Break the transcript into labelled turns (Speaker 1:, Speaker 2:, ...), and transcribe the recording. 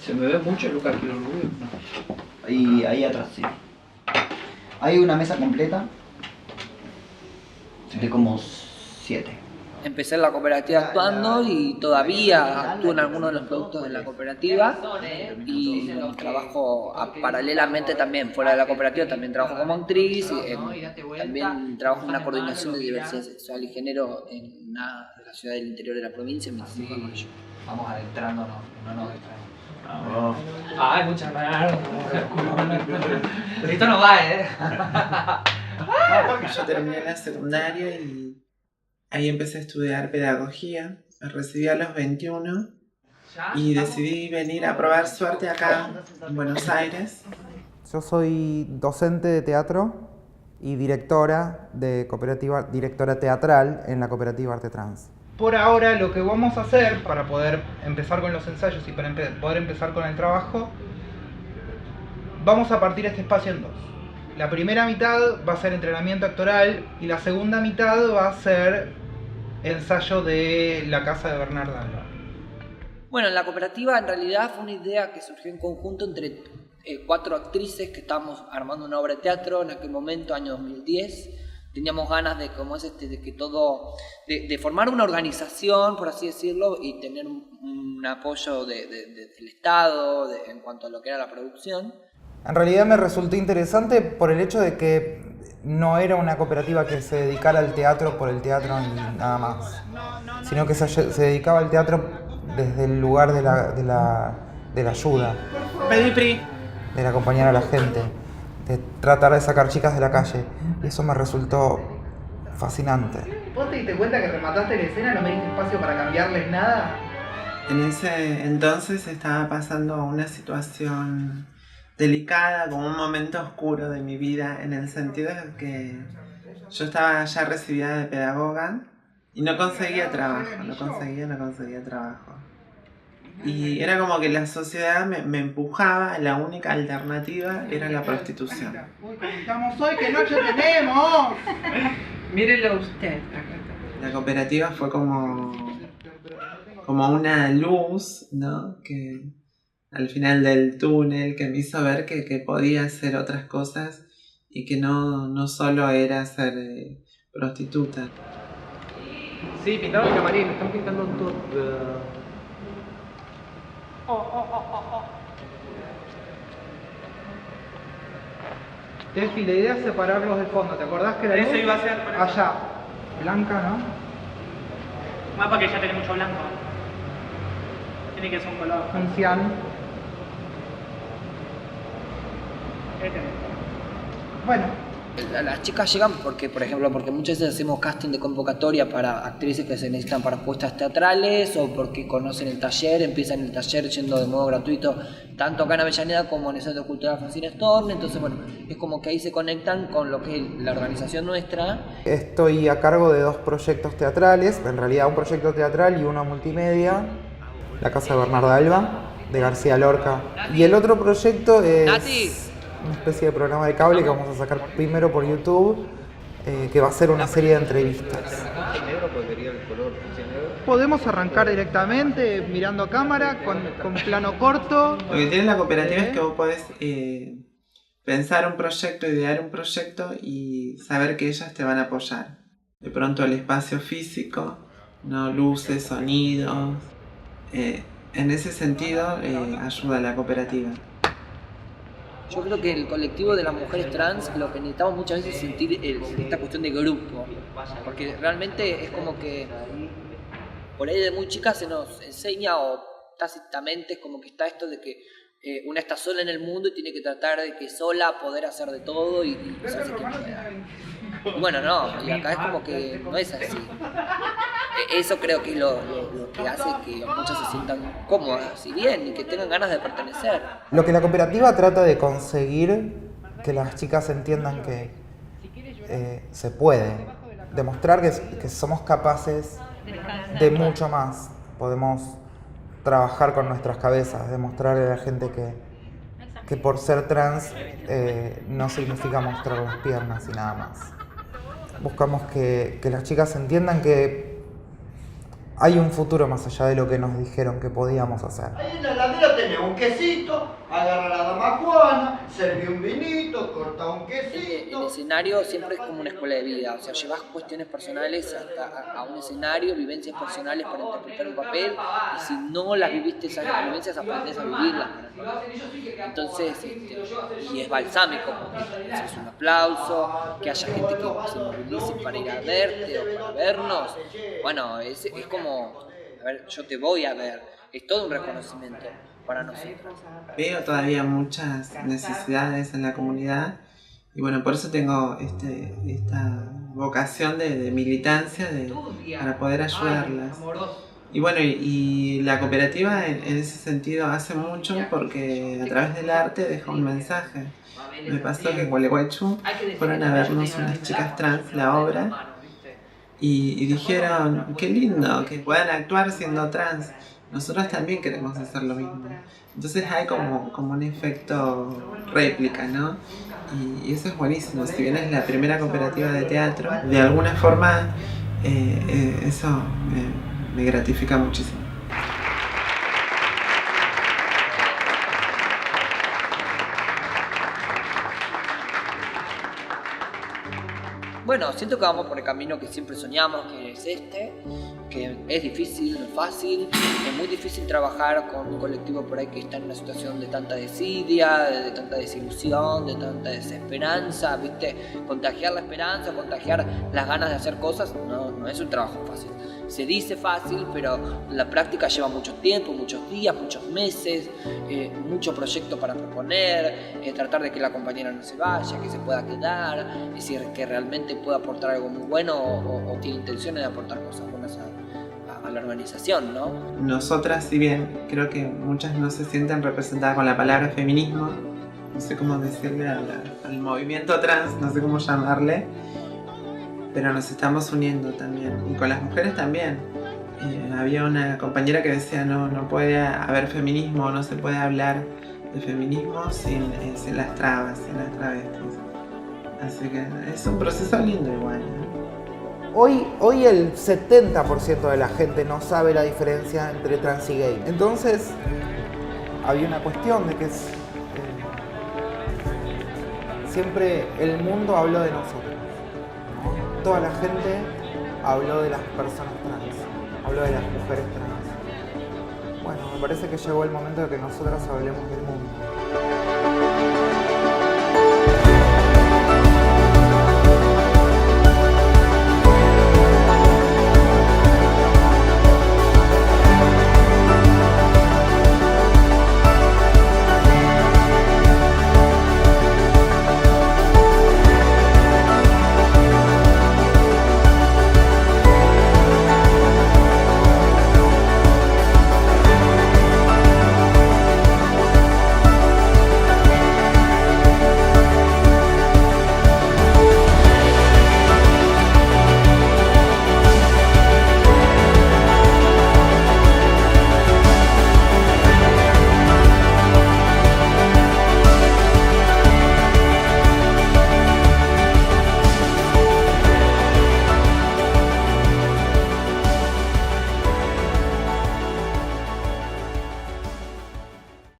Speaker 1: ¿Se me ve mucho, Lucas, que lo rubio?
Speaker 2: Y ahí atrás, sí. Hay una mesa completa de como 7.
Speaker 3: Empecé en la cooperativa actuando y todavía actúo en algunos de los productos de la cooperativa y trabajo paralelamente también fuera de la cooperativa, también trabajo como actriz, también trabajo en una coordinación de diversidad sexual y género en una de las ciudades del interior de la provincia, en 25 de mayo.
Speaker 1: Vamos adentrándonos, no nos distraemos. Ay, muchas gracias. Esto no va,
Speaker 4: Yo terminé la secundaria y ahí empecé a estudiar pedagogía. Me recibí a los 21 y decidí venir a probar suerte acá en Buenos Aires.
Speaker 5: Yo soy docente de teatro y directora teatral en la cooperativa Arte Trans.
Speaker 6: Por ahora lo que vamos a hacer para poder empezar con los ensayos y para poder empezar con el trabajo, vamos a partir este espacio en dos. La primera mitad va a ser entrenamiento actoral y la segunda mitad va a ser ensayo de la casa de Bernarda Alba.
Speaker 3: Bueno, la cooperativa en realidad fue una idea que surgió en conjunto entre 4 actrices que estábamos armando una obra de teatro en aquel momento, año 2010. Teníamos ganas de, de formar una organización, por así decirlo, y tener un apoyo del Estado en cuanto a lo que era la producción.
Speaker 5: En realidad me resultó interesante por el hecho de que no era una cooperativa que se dedicara al teatro por el teatro ni nada más, sino que se dedicaba al teatro desde el lugar de la ayuda, de acompañar a la gente, de tratar de sacar chicas de la calle. Y eso me resultó fascinante.
Speaker 6: ¿Vos te diste cuenta que remataste la escena, no me diste espacio para cambiarles nada?
Speaker 4: En ese entonces estaba pasando una situación delicada, como un momento oscuro de mi vida, en el sentido de que yo estaba ya recibida de pedagoga y no conseguía trabajo. Y era como que la sociedad me empujaba, la única alternativa era la prostitución.
Speaker 6: Uy, ¿cómo estamos hoy? ¿Qué noche tenemos?
Speaker 7: Mírelo usted.
Speaker 4: La cooperativa fue como una luz, ¿no? Que al final del túnel, que me hizo ver que podía hacer otras cosas y que no solo era ser prostituta.
Speaker 1: Sí, pintaron el camarín, están pintando todo.
Speaker 6: Tefi, la idea es separarlos de fondo, ¿te acordás que la luz?
Speaker 7: Eso iba a ser, por eso.
Speaker 6: Allá, blanca, ¿no?
Speaker 7: Mapa que ya tiene mucho blanco. Tiene que ser un color.
Speaker 6: Un cian. Bueno.
Speaker 3: Las chicas llegan porque, por ejemplo, porque muchas veces hacemos casting de convocatoria para actrices que se necesitan para puestas teatrales o porque conocen el taller, empiezan el taller yendo de modo gratuito tanto acá en Avellaneda como en el Centro Cultural Francina Storm. Entonces, bueno, es como que ahí se conectan con lo que es la organización nuestra.
Speaker 5: Estoy a cargo de 2 proyectos teatrales, en realidad un proyecto teatral y uno multimedia, La Casa de Bernarda Alba, de García Lorca. Y el otro proyecto es una especie de programa de cable que vamos a sacar primero por YouTube, que va a ser una serie de entrevistas.
Speaker 6: Podemos arrancar directamente mirando a cámara, con plano corto.
Speaker 4: Lo que tiene la cooperativa es que vos podés pensar un proyecto, idear un proyecto y saber que ellas te van a apoyar. De pronto el espacio físico, ¿no? Luces, sonidos. En ese sentido ayuda a la cooperativa.
Speaker 3: Yo creo que el colectivo de las mujeres trans lo que necesitamos muchas veces es sentir esta cuestión de grupo, porque realmente es como que por ahí de muy chicas se nos enseña o tácitamente es como que está esto de que una está sola en el mundo y tiene que tratar de que sola poder hacer de todo y se hace que pueda. Y bueno, no, y acá es como que no es así. Eso creo que es lo que hace que muchas se sientan cómodas y bien y que tengan ganas de pertenecer.
Speaker 5: Lo que la cooperativa trata de conseguir que las chicas entiendan que se puede, demostrar que somos capaces de mucho más. Podemos trabajar con nuestras cabezas, demostrarle a la gente que por ser trans no significa mostrar las piernas y nada más. Buscamos que las chicas entiendan que hay un futuro más allá de lo que nos dijeron que podíamos hacer.
Speaker 2: Ahí en la heladera tenés un quesito, agarra a la dama Juana, serví un vinito, corta un quesito.
Speaker 3: El escenario siempre es como una escuela de vida, o sea, llevas cuestiones personales a un escenario, vivencias personales para interpretar un papel, y si no las viviste esas vivencias, aprendes a vivirlas. Entonces, y es balsámico, porque es un aplauso, que haya gente que se movilice para ir a verte o para vernos. Bueno, es como, a ver, yo te voy a ver, es todo un reconocimiento para nosotros.
Speaker 4: Veo todavía muchas necesidades en la comunidad y bueno, por eso tengo esta vocación de militancia para poder ayudarlas. Y bueno, y la cooperativa en ese sentido hace mucho porque a través del arte deja un mensaje. Me pasó que en Gualeguaychú fueron a vernos unas chicas trans la obra y dijeron, qué lindo que puedan actuar siendo trans. Nosotros también queremos hacer lo mismo. Entonces hay como un efecto réplica, ¿no? Y eso es buenísimo. Si bien es la primera cooperativa de teatro, de alguna forma eso me gratifica muchísimo.
Speaker 3: Bueno, siento que vamos por el camino que siempre soñamos, que es que es difícil, no es fácil, es muy difícil trabajar con un colectivo por ahí que está en una situación de tanta desidia, de tanta desilusión, de tanta desesperanza, ¿viste? Contagiar la esperanza, contagiar las ganas de hacer cosas, no es un trabajo fácil. Se dice fácil, pero la práctica lleva mucho tiempo, muchos días, muchos meses, mucho proyecto para proponer, tratar de que la compañera no se vaya, que se pueda quedar, es decir, que realmente pueda aportar algo muy bueno o tiene intenciones de aportar cosas buenas a la organización, ¿no?
Speaker 4: Nosotras, si bien creo que muchas no se sienten representadas con la palabra feminismo, no sé cómo decirle al movimiento trans, no sé cómo llamarle, pero nos estamos uniendo también, y con las mujeres también. Había una compañera que decía no puede haber feminismo, no se puede hablar de feminismo sin las trabas, sin las travestis. Así que es un proceso lindo igual, ¿no?
Speaker 5: Hoy el 70% de la gente no sabe la diferencia entre trans y gay. Entonces, había una cuestión de que siempre el mundo habló de nosotros, ¿no? Toda la gente habló de las personas trans, habló de las mujeres trans. Bueno, me parece que llegó el momento de que nosotras hablemos del mundo.